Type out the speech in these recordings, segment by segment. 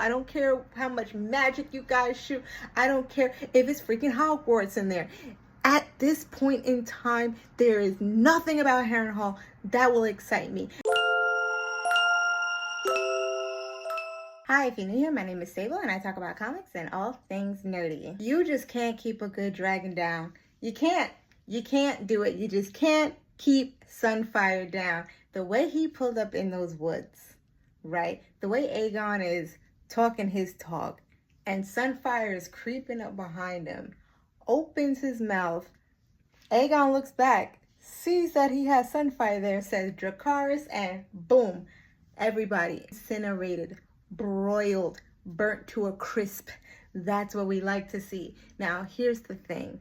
I don't care how much magic you guys shoot. I don't care if it's freaking Hogwarts in there. At this point in time, there is nothing about Harrenhall that will excite me. Hi, if you're new here, my name is Sable and I talk about comics and all things nerdy. You just can't keep a good dragon down. You can't. You can't do it. You just can't keep Sunfire down. The way he pulled up in those woods, right? The way Aegon is talking his talk and Sunfire is creeping up behind him, opens his mouth. Aegon looks back, sees that he has Sunfire there, says Dracarys, and boom, everybody incinerated, broiled, burnt to a crisp. That's what we like to see. Now, here's the thing.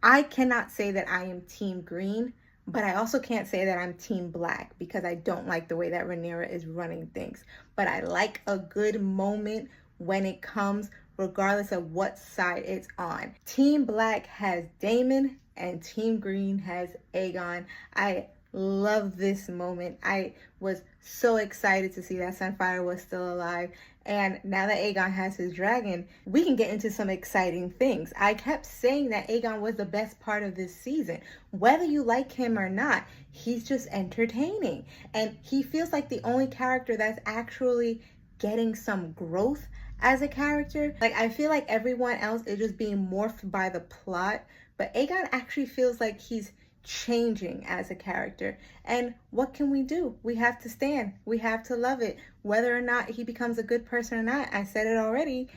I cannot say that I am Team Green, but I also can't say that I'm Team Black because I don't like the way that Rhaenyra is running things. But I like a good moment when it comes, regardless of what side it's on. Team Black has Daemon and Team Green has Aegon. I love this moment. I was so excited to see that Sunfire was still alive. And now that Aegon has his dragon, we can get into some exciting things. I kept saying that Aegon was the best part of this season. Whether you like him or not, he's just entertaining. And he feels like the only character that's actually getting some growth as a character. Like, I feel like everyone else is just being morphed by the plot, but Aegon actually feels like he's changing as a character. And what can we do? We have to stand. We have to love it. Whether or not he becomes a good person or not, I said it already,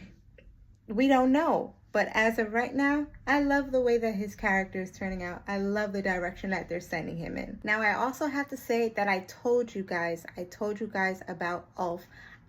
we don't know. But as of right now, I love the way that his character is turning out. I love the direction that they're sending him in. Now, I also have to say that I told you guys about Ulf.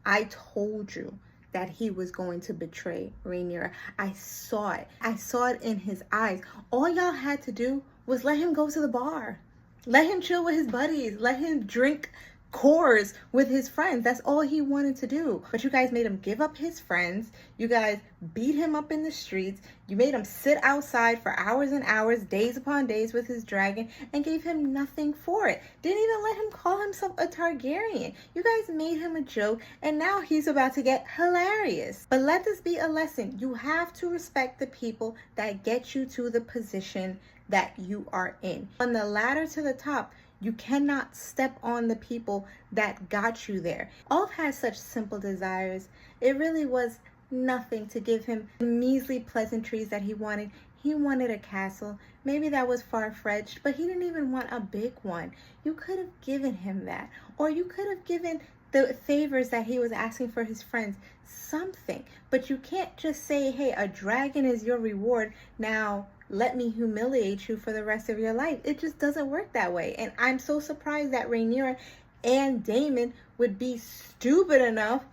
I told you that he was going to betray Rhaenyra. I saw it. I saw it in his eyes. All y'all had to do was let him go to the bar. Let him chill with his buddies. Let him drink Coors with his friends. That's all he wanted to do. But you guys made him give up his friends. You guys beat him up in the streets. You made him sit outside for hours and hours, days upon days with his dragon, and gave him nothing for it. Didn't even let him call himself a Targaryen. You guys made him a joke, and now he's about to get hilarious. But let this be a lesson. You have to respect the people that get you to the position that you are in. On the ladder to the top, you cannot step on the people that got you there. Ulf has such simple desires. It really was nothing to give him the measly pleasantries that he wanted. He wanted a castle. Maybe that was far-fetched, but he didn't even want a big one. You could have given him that. Or you could have given the favors that he was asking for his friends something. But you can't just say, hey, a dragon is your reward. Now, let me humiliate you for the rest of your life. It just doesn't work that way. And I'm so surprised that Rhaenyra and Daemon would be stupid enough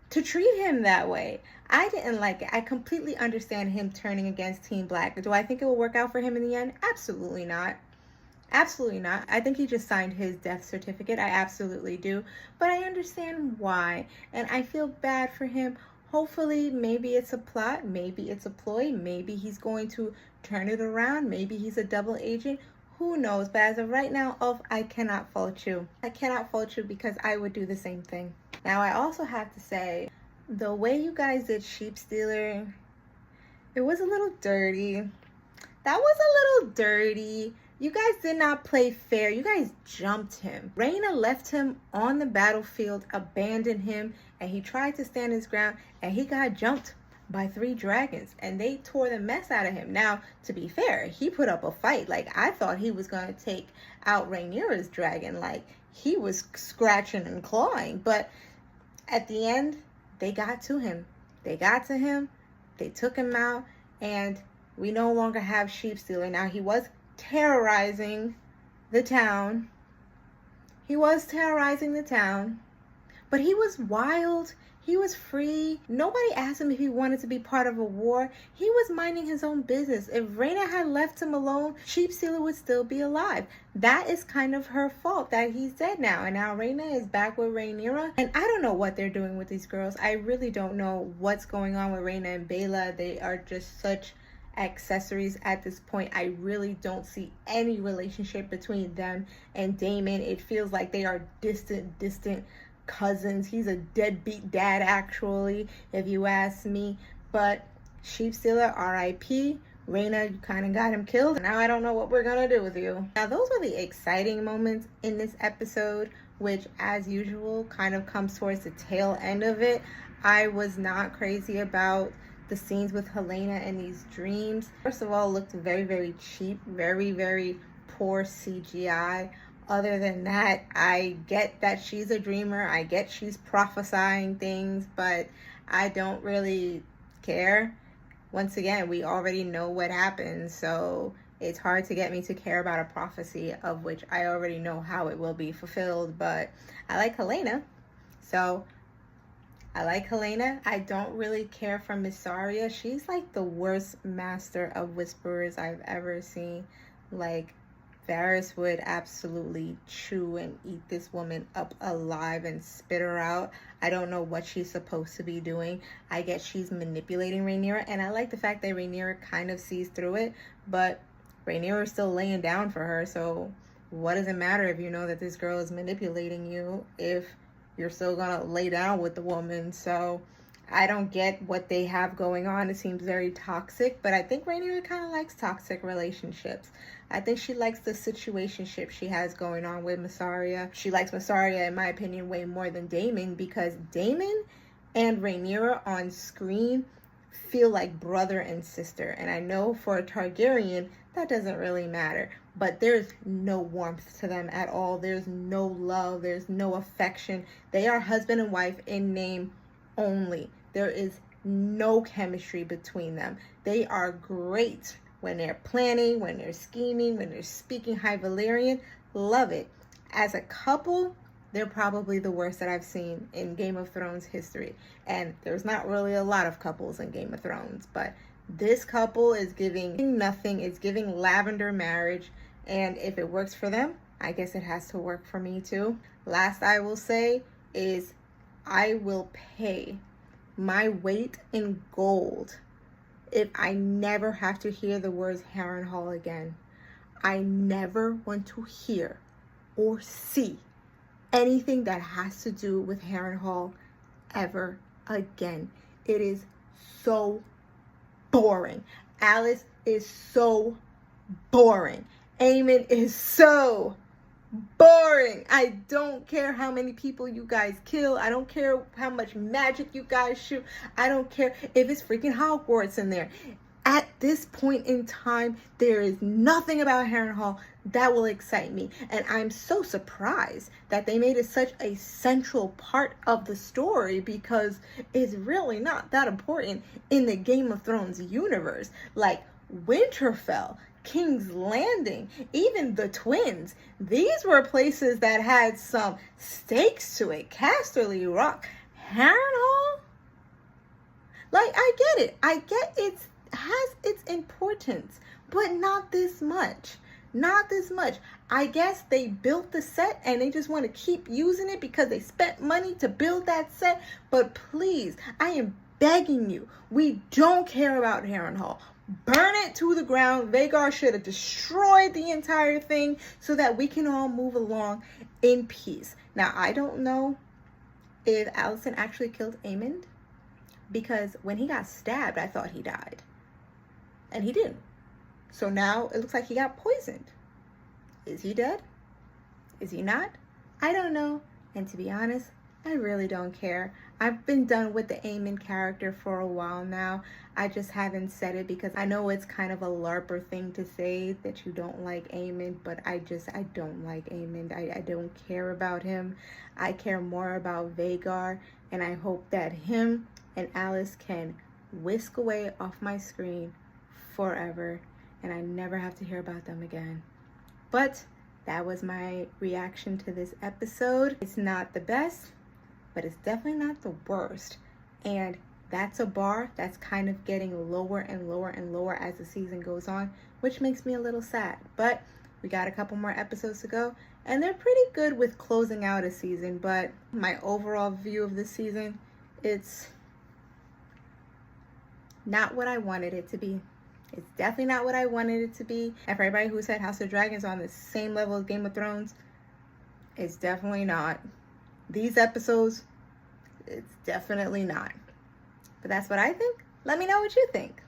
to treat him that way. I didn't like it. I completely understand him turning against Team Black. Do I think it will work out for him in the end? Absolutely not. Absolutely not. I think he just signed his death certificate. I absolutely do. But I understand why. And I feel bad for him. Hopefully, maybe it's a plot. Maybe it's a ploy. Maybe he's going to turn it around. Maybe he's a double agent. Who knows? But as of right now, Ulf, I cannot fault you. I cannot fault you because I would do the same thing. Now, I also have to say, the way you guys did Sheep Stealer, it was a little dirty. That was a little dirty. You guys did not play fair. You guys jumped him. Rhaena left him on the battlefield, abandoned him, and he tried to stand his ground, and he got jumped by 3 dragons, and they tore the mess out of him. Now, to be fair, he put up a fight. Like, I thought he was going to take out Rhaenyra's dragon. Like, he was scratching and clawing. But at the end, they got to him. They got to him. They took him out, and we no longer have Sheep Stealer. Now, he was terrorizing the town. He was terrorizing the town, but he was wild. He was free. Nobody asked him if he wanted to be part of a war. He was minding his own business. If Rhaena had left him alone, Sheep Stealer would still be alive. That is kind of her fault that he's dead now. And now Rhaena is back with Rhaenyra. And I don't know what they're doing with these girls. I really don't know what's going on with Rhaena and Baela. They are just such accessories at this point. I really don't see any relationship between them and Daemon. It feels like they are distant cousins. He's a deadbeat dad, actually, if you ask me. But Sheep Stealer, R.I.P. Rhaena, you kind of got him killed. Now I don't know what we're going to do with you. Now, those were the exciting moments in this episode, which, as usual, kind of comes towards the tail end of it. I was not crazy about the scenes with Helena and these dreams. First of all, it looked very, very cheap, very, very poor CGI. Other than that, I get that she's a dreamer. I get she's prophesying things, but I don't really care. Once again, we already know what happens, so it's hard to get me to care about a prophecy of which I already know how it will be fulfilled. But I like Helena, so I like Helena. I don't really care for Mysaria. She's like the worst master of whisperers I've ever seen. Like, Varys would absolutely chew and eat this woman up alive and spit her out. I don't know what she's supposed to be doing. I guess she's manipulating Rhaenyra, and I like the fact that Rhaenyra kind of sees through it, but Rhaenyra is still laying down for her, so what does it matter if you know that this girl is manipulating you if you're still gonna lay down with the woman? So I don't get what they have going on. It seems very toxic, but I think Rhaenyra kind of likes toxic relationships. I think she likes the situationship she has going on with Mysaria. She likes Mysaria, in my opinion, way more than Daemon, because Daemon and Rhaenyra on screen feel like brother and sister. And I know for a Targaryen, that doesn't really matter. But there's no warmth to them at all. There's no love. There's no affection. They are husband and wife in name only. There is no chemistry between them. They are great when they're planning, when they're scheming, when they're speaking High Valyrian. Love it. As a couple, they're probably the worst that I've seen in Game of Thrones history. And there's not really a lot of couples in Game of Thrones, but this couple is giving nothing. It's giving lavender marriage. And if it works for them, I guess it has to work for me too. Last I will say is I will pay my weight in gold if I never have to hear the words Harrenhall again. I never want to hear or see anything that has to do with Harrenhall ever again. It is so boring. Alice is so boring. Aemon is so boring. I don't care how many people you guys kill. I don't care how much magic you guys shoot. I don't care if it's freaking Hogwarts in there. At this point in time, there is nothing about Harrenhal that will excite me. And I'm so surprised that they made it such a central part of the story, because it's really not that important in the Game of Thrones universe. Like Winterfell, King's Landing, even the Twins. These were places that had some stakes to it. Casterly Rock, Harrenhal. Like, I get it. I get it has its importance, but not this much. Not this much. I guess they built the set and they just want to keep using it because they spent money to build that set. But please, I am begging you, we don't care about Harrenhal. Burn it to the ground. Vhagar should have destroyed the entire thing so that we can all move along in peace. Now, I don't know if Alicent actually killed Aemond, because when he got stabbed, I thought he died. And he didn't. So now it looks like he got poisoned. Is he dead? Is he not? I don't know. And to be honest, I really don't care. I've been done with the Aemond character for a while now. I just haven't said it because I know it's kind of a LARPer thing to say that you don't like Aemond, but I don't like Aemond. I don't care about him. I care more about Vhagar, and I hope that him and Alice can whisk away off my screen forever and I never have to hear about them again. But that was my reaction to this episode. It's not the best, but it's definitely not the worst. And that's a bar that's kind of getting lower and lower and lower as the season goes on, which makes me a little sad. But we got a couple more episodes to go, and they're pretty good with closing out a season. But my overall view of this season, it's not what I wanted it to be. It's definitely not what I wanted it to be. And for everybody who said House of Dragons on the same level as Game of Thrones, it's definitely not. these episodes, it's definitely not. But that's what I think. Let me know what you think.